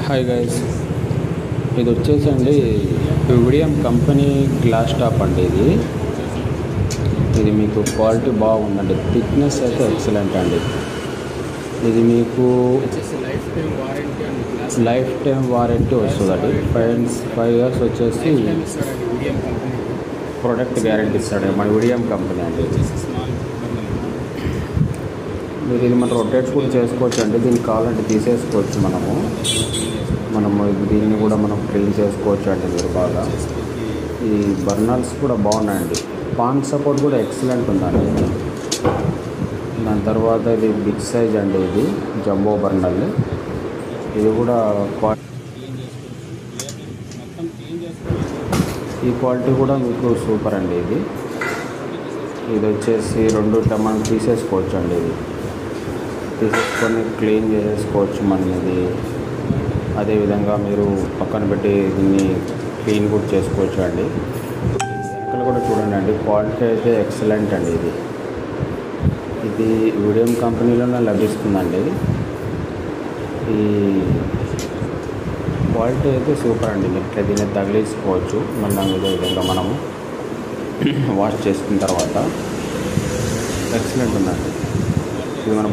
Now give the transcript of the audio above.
Hi guys, ఇది వచ్చేసండి విడియం company glass top అండి. ఇది మీకు క్వాలిటీ బాగుందండి. థిక్నెస్ అయితే ఎక్సలెంట్ అండి. ఇది మీకు లైఫ్ టైం వారంటీ వస్తుందండి. 5 years వచ్చేసి ప్రొడక్ట్ గ్యారంటీ ఇస్తాడు మన విడియం కంపెనీ అండి. మీరు ఇది మనం రొటేట్ కూడా చేసుకోవచ్చు అండి. దీనికి కావాలంటే తీసేసుకోవచ్చు. మనము దీన్ని కూడా మనం క్లీన్ చేసుకోవచ్చు అండి. మీరు బాగా ఈ బర్నర్స్ కూడా బాగున్నాయండి. పాన్ సపోర్ట్ కూడా ఎక్సలెంట్ ఉందండి. దాని తర్వాత ఇది బిగ్ సైజ్ అండి. ఇది జంబో బర్నర్. ఇది కూడా ఈ క్వాలిటీ కూడా మీకు సూపర్ అండి. ఇది వచ్చేసి 2 ఇట్లా మనం తీసేసుకోవచ్చు అండి. ఇది తీసేసుకొని క్లీన్ చేసేసుకోవచ్చు మనం. ఇది అదేవిధంగా మీరు పక్కన పెట్టి దీన్ని క్లీన్ కూడా చేసుకోవచ్చు అండి. వెనకాల కూడా చూడండి అండి, క్వాలిటీ అయితే ఎక్సలెంట్ అండి. ఇది విడియం కంపెనీలోనే లభిస్తుందండి. ఈ క్వాలిటీ అయితే సూపర్ అండి. మీరు ఇట్లా దీన్ని తగిలించుకోవచ్చు. మళ్ళీ ఇదే విధంగా మనము వాష్ చేసుకున్న తర్వాత ఎక్సలెంట్ ఉందండి. ఇది మన